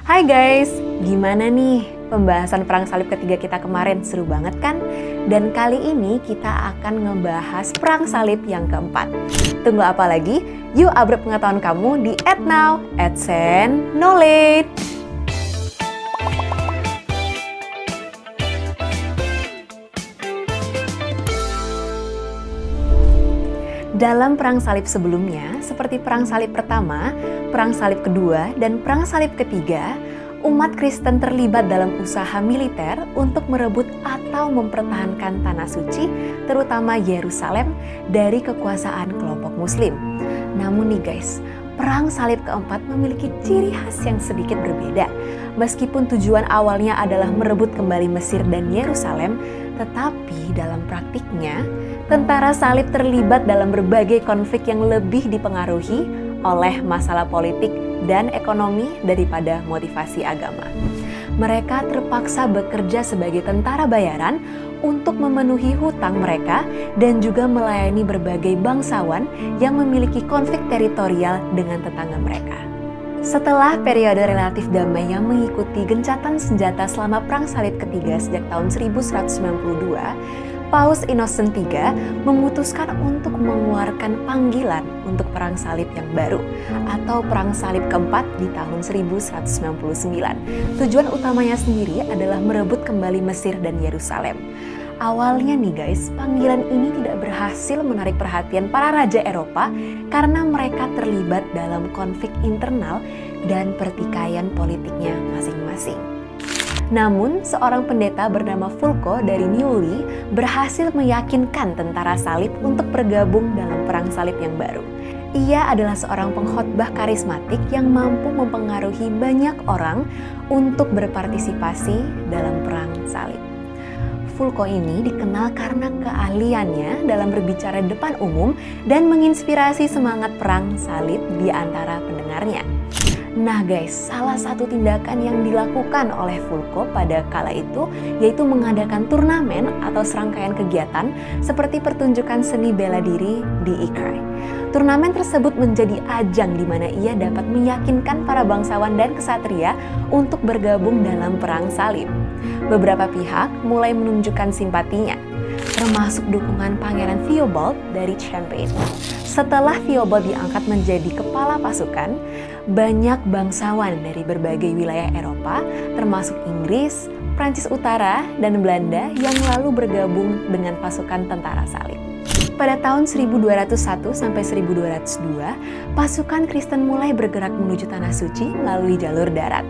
Hai guys, gimana nih pembahasan perang salib ketiga kita kemarin? Seru banget kan? Dan kali ini kita akan ngebahas perang salib yang keempat. Tunggu apa lagi? Yuk upgrade pengetahuan kamu di @now @sen_knowledge. Dalam perang salib sebelumnya, seperti perang salib pertama, perang salib kedua, dan perang salib ketiga, umat Kristen terlibat dalam usaha militer untuk merebut atau mempertahankan tanah suci, terutama Yerusalem, dari kekuasaan kelompok Muslim. Namun nih guys, perang salib keempat memiliki ciri khas yang sedikit berbeda. Meskipun tujuan awalnya adalah merebut kembali Mesir dan Yerusalem, tetapi dalam praktiknya, tentara salib terlibat dalam berbagai konflik yang lebih dipengaruhi oleh masalah politik dan ekonomi daripada motivasi agama. Mereka terpaksa bekerja sebagai tentara bayaran untuk memenuhi hutang mereka dan juga melayani berbagai bangsawan yang memiliki konflik teritorial dengan tetangga mereka. Setelah periode relatif damai yang mengikuti gencatan senjata selama perang salib ketiga sejak tahun 1192, Paus Innocent III memutuskan untuk mengeluarkan panggilan untuk perang salib yang baru atau perang salib keempat di tahun 1199. Tujuan utamanya sendiri adalah merebut kembali Mesir dan Yerusalem. Awalnya nih guys, panggilan ini tidak berhasil menarik perhatian para raja Eropa karena mereka terlibat dalam konflik internal dan pertikaian politiknya masing-masing. Namun, seorang pendeta bernama Fulco dari Neuilly berhasil meyakinkan tentara salib untuk bergabung dalam perang salib yang baru. Ia adalah seorang pengkhotbah karismatik yang mampu mempengaruhi banyak orang untuk berpartisipasi dalam perang salib. Fulco ini dikenal karena keahliannya dalam berbicara di depan umum dan menginspirasi semangat perang salib di antara pendengarnya. Nah guys, salah satu tindakan yang dilakukan oleh Fulco pada kala itu yaitu mengadakan turnamen atau serangkaian kegiatan seperti pertunjukan seni bela diri di Ypres. Turnamen tersebut menjadi ajang di mana ia dapat meyakinkan para bangsawan dan kesatria untuk bergabung dalam perang salib. Beberapa pihak mulai menunjukkan simpatinya, termasuk dukungan Pangeran Theobald dari Champagne. Setelah Theobald diangkat menjadi kepala pasukan, banyak bangsawan dari berbagai wilayah Eropa, termasuk Inggris, Prancis Utara, dan Belanda yang lalu bergabung dengan pasukan tentara salib. Pada tahun 1201 sampai 1202, pasukan Kristen mulai bergerak menuju Tanah Suci melalui jalur darat.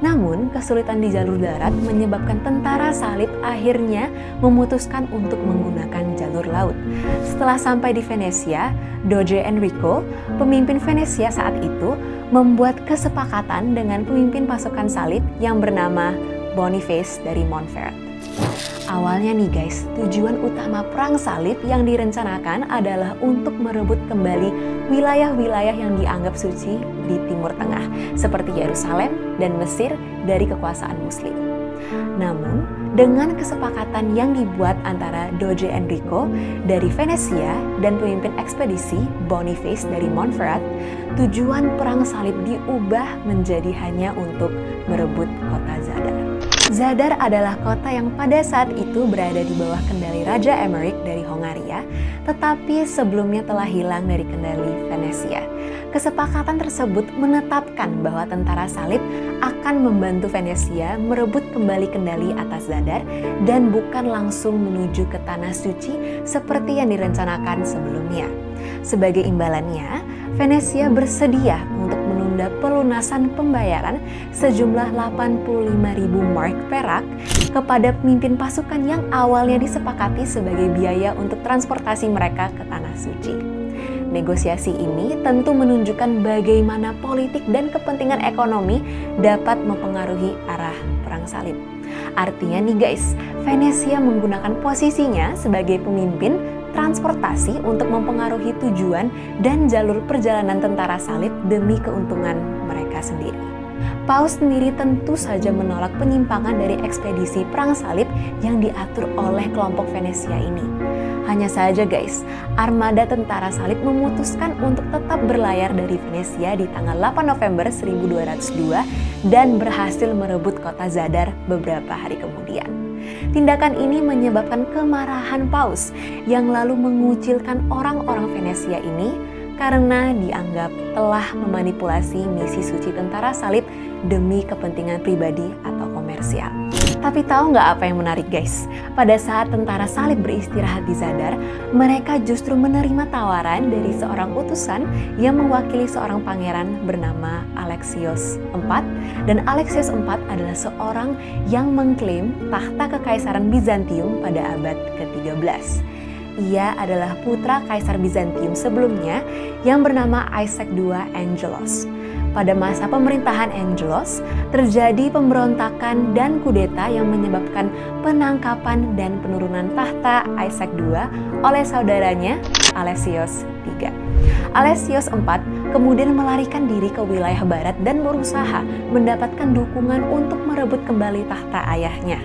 Namun, kesulitan di jalur darat menyebabkan tentara salib akhirnya memutuskan untuk menggunakan jalur laut. Setelah sampai di Venesia, Doge Enrico, pemimpin Venesia saat itu, membuat kesepakatan dengan pemimpin pasukan salib yang bernama Boniface dari Montferrat. Awalnya nih guys, tujuan utama perang salib yang direncanakan adalah untuk merebut kembali wilayah-wilayah yang dianggap suci di Timur Tengah, seperti Yerusalem dan Mesir dari kekuasaan Muslim. Namun, dengan kesepakatan yang dibuat antara Doge Enrico dari Venesia dan pemimpin ekspedisi Boniface dari Montferrat, tujuan perang salib diubah menjadi hanya untuk merebut kota Zadar. Zadar adalah kota yang pada saat itu berada di bawah kendali Raja Emeric dari Hongaria, tetapi sebelumnya telah hilang dari kendali Venesia. Kesepakatan tersebut menetapkan bahwa tentara salib akan membantu Venesia merebut kembali kendali atas Zadar dan bukan langsung menuju ke Tanah Suci seperti yang direncanakan sebelumnya. Sebagai imbalannya, Venesia bersedia untuk menunda pelunasan pembayaran sejumlah 85.000 mark perak kepada pemimpin pasukan yang awalnya disepakati sebagai biaya untuk transportasi mereka ke Tanah Suci. Negosiasi ini tentu menunjukkan bagaimana politik dan kepentingan ekonomi dapat mempengaruhi arah perang salib. Artinya nih guys, Venesia menggunakan posisinya sebagai pemimpin transportasi untuk mempengaruhi tujuan dan jalur perjalanan tentara salib demi keuntungan mereka sendiri. Paus sendiri tentu saja menolak penyimpangan dari ekspedisi perang salib yang diatur oleh kelompok Venesia ini. Hanya saja guys, armada tentara salib memutuskan untuk tetap berlayar dari Venesia di tanggal 8 November 1202 dan berhasil merebut kota Zadar beberapa hari kemudian. Tindakan ini menyebabkan kemarahan Paus yang lalu mengucilkan orang-orang Venesia ini karena dianggap telah memanipulasi misi suci tentara salib demi kepentingan pribadi atau komersial. Tapi tahu nggak apa yang menarik guys? Pada saat tentara salib beristirahat di Zadar, mereka justru menerima tawaran dari seorang utusan yang mewakili seorang pangeran bernama Alexios IV. Dan Alexios IV adalah seorang yang mengklaim tahta kekaisaran Bizantium pada abad ke-13. Ia adalah putra kaisar Bizantium sebelumnya yang bernama Isaac II Angelos. Pada masa pemerintahan Angelos, terjadi pemberontakan dan kudeta yang menyebabkan penangkapan dan penurunan tahta Isaac II oleh saudaranya Alexios III. Alexios IV kemudian melarikan diri ke wilayah barat dan berusaha mendapatkan dukungan untuk merebut kembali tahta ayahnya.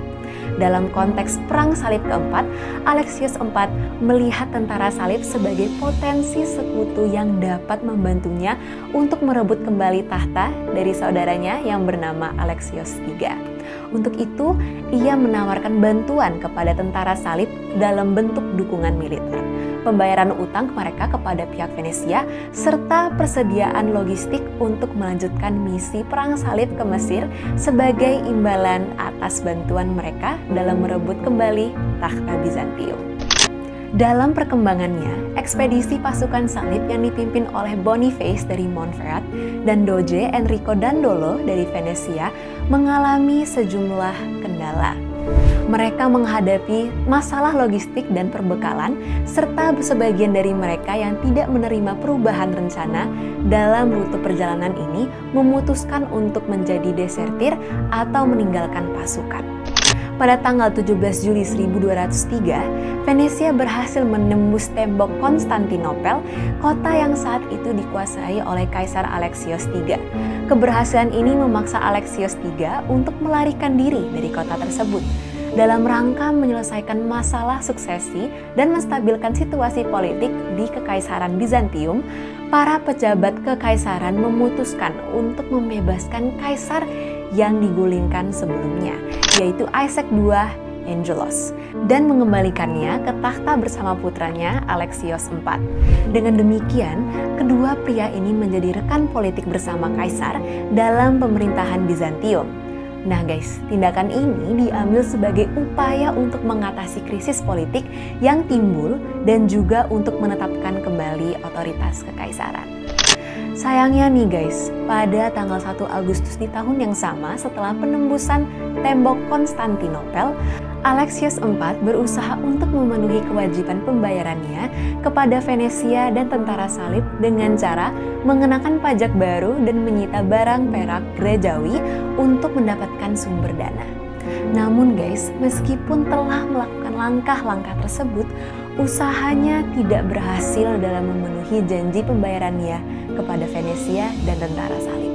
Dalam konteks Perang Salib keempat, Alexios IV melihat tentara salib sebagai potensi sekutu yang dapat membantunya untuk merebut kembali tahta dari saudaranya yang bernama Alexios III. Untuk itu, ia menawarkan bantuan kepada tentara salib dalam bentuk dukungan militer, pembayaran utang mereka kepada pihak Venesia, serta persediaan logistik untuk melanjutkan misi perang salib ke Mesir sebagai imbalan atas bantuan mereka dalam merebut kembali tahta Bizantium. Dalam perkembangannya, ekspedisi pasukan salib yang dipimpin oleh Boniface dari Montferrat dan Doge Enrico Dandolo dari Venesia mengalami sejumlah kendala. Mereka menghadapi masalah logistik dan perbekalan, serta sebagian dari mereka yang tidak menerima perubahan rencana dalam rute perjalanan ini memutuskan untuk menjadi desertir atau meninggalkan pasukan. Pada tanggal 17 Juli 1203, Venesia berhasil menembus tembok Konstantinopel, kota yang saat itu dikuasai oleh Kaisar Alexios III. Keberhasilan ini memaksa Alexios III untuk melarikan diri dari kota tersebut. Dalam rangka menyelesaikan masalah suksesi dan menstabilkan situasi politik di Kekaisaran Bizantium, para pejabat kekaisaran memutuskan untuk membebaskan kaisar yang digulingkan sebelumnya, yaitu Isaac II Angelos, dan mengembalikannya ke takhta bersama putranya Alexios IV. Dengan demikian, kedua pria ini menjadi rekan politik bersama kaisar dalam pemerintahan Bizantium. Nah guys, tindakan ini diambil sebagai upaya untuk mengatasi krisis politik yang timbul dan juga untuk menetapkan kembali otoritas kekaisaran. Sayangnya nih guys, pada tanggal 1 Agustus di tahun yang sama setelah penembusan tembok Konstantinopel, Alexios IV berusaha untuk memenuhi kewajiban pembayarannya kepada Venesia dan tentara salib dengan cara mengenakan pajak baru dan menyita barang perak gerejawi untuk mendapatkan sumber dana. Namun guys, meskipun telah melakukan langkah-langkah tersebut, usahanya tidak berhasil dalam memenuhi janji pembayarannya kepada Venesia dan tentara salib.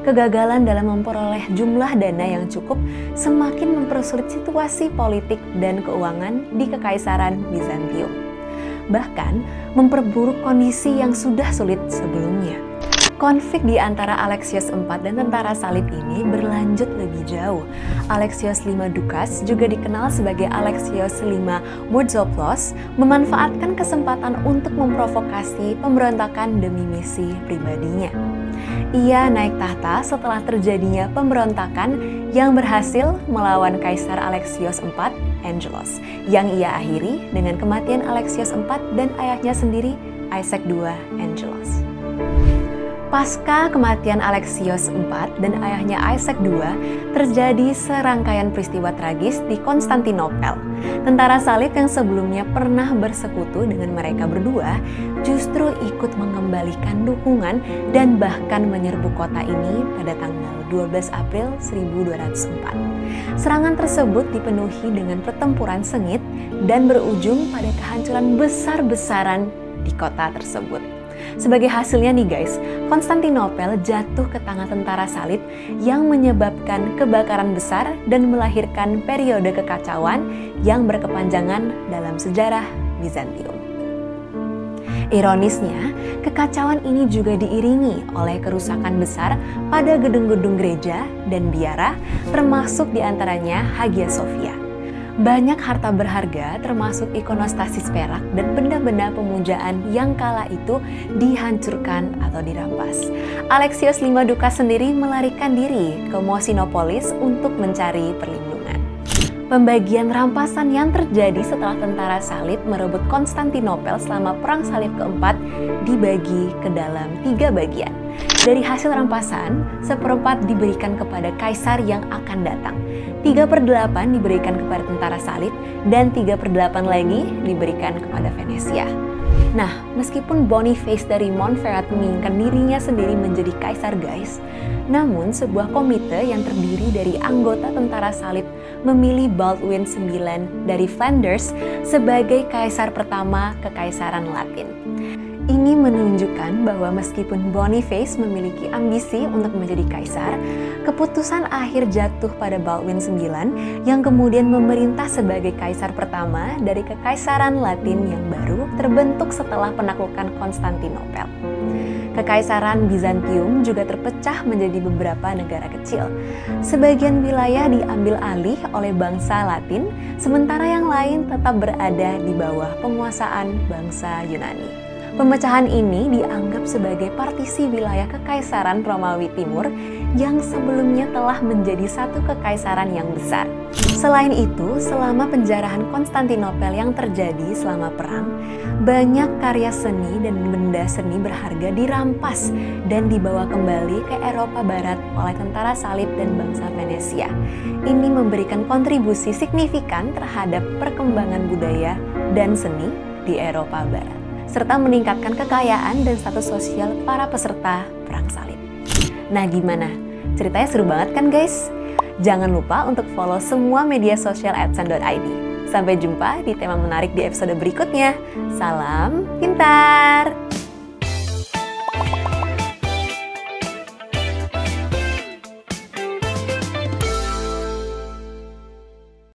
Kegagalan dalam memperoleh jumlah dana yang cukup semakin mempersulit situasi politik dan keuangan di Kekaisaran Bizantium. Bahkan memperburuk kondisi yang sudah sulit sebelumnya. Konflik di antara Alexios IV dan tentara salib ini berlanjut lebih jauh. Alexios V Dukas, juga dikenal sebagai Alexios V Mourzopoulos, memanfaatkan kesempatan untuk memprovokasi pemberontakan demi misi pribadinya. Ia naik tahta setelah terjadinya pemberontakan yang berhasil melawan Kaisar Alexios IV Angelos, yang ia akhiri dengan kematian Alexios IV dan ayahnya sendiri, Isaac II Angelos. Pasca kematian Alexios IV dan ayahnya Isaac II, terjadi serangkaian peristiwa tragis di Konstantinopel. Tentara salib yang sebelumnya pernah bersekutu dengan mereka berdua justru ikut mengembalikan dukungan dan bahkan menyerbu kota ini pada tanggal 12 April 1204. Serangan tersebut dipenuhi dengan pertempuran sengit dan berujung pada kehancuran besar-besaran di kota tersebut. Sebagai hasilnya nih guys, Konstantinopel jatuh ke tangan tentara salib yang menyebabkan kebakaran besar dan melahirkan periode kekacauan yang berkepanjangan dalam sejarah Bizantium. Ironisnya, kekacauan ini juga diiringi oleh kerusakan besar pada gedung-gedung gereja dan biara, termasuk diantaranya Hagia Sophia. Banyak harta berharga termasuk ikonostasis perak dan benda-benda pemujaan yang kala itu dihancurkan atau dirampas. Alexios V Dukas sendiri melarikan diri ke Mosinopolis untuk mencari perlindungan. Pembagian rampasan yang terjadi setelah tentara salib merebut Konstantinopel selama Perang Salib keempat dibagi ke dalam 3 bagian. Dari hasil rampasan, 1/4 diberikan kepada kaisar yang akan datang, 3/8 diberikan kepada tentara salib, dan 3/8 lagi diberikan kepada Venesia. Nah, meskipun Boniface dari Montferrat menginginkan dirinya sendiri menjadi kaisar guys, namun sebuah komite yang terdiri dari anggota tentara salib memilih Baldwin IX dari Flanders sebagai kaisar pertama Kekaisaran Latin. Ini menunjukkan bahwa meskipun Boniface memiliki ambisi untuk menjadi kaisar, keputusan akhir jatuh pada Baldwin IX yang kemudian memerintah sebagai kaisar pertama dari Kekaisaran Latin yang baru terbentuk setelah penaklukan Konstantinopel. Kekaisaran Bizantium juga terpecah menjadi beberapa negara kecil. Sebagian wilayah diambil alih oleh bangsa Latin, sementara yang lain tetap berada di bawah penguasaan bangsa Yunani. Pemecahan ini dianggap sebagai partisi wilayah Kekaisaran Romawi Timur yang sebelumnya telah menjadi satu kekaisaran yang besar. Selain itu, selama penjarahan Konstantinopel yang terjadi selama perang, banyak karya seni dan benda seni berharga dirampas dan dibawa kembali ke Eropa Barat oleh tentara salib dan bangsa Venesia. Ini memberikan kontribusi signifikan terhadap perkembangan budaya dan seni di Eropa Barat, serta meningkatkan kekayaan dan status sosial para peserta Perang Salib. Nah gimana? Ceritanya seru banget kan guys? Jangan lupa untuk follow semua media sosial @san.id. Sampai jumpa di tema menarik di episode berikutnya. Salam pintar!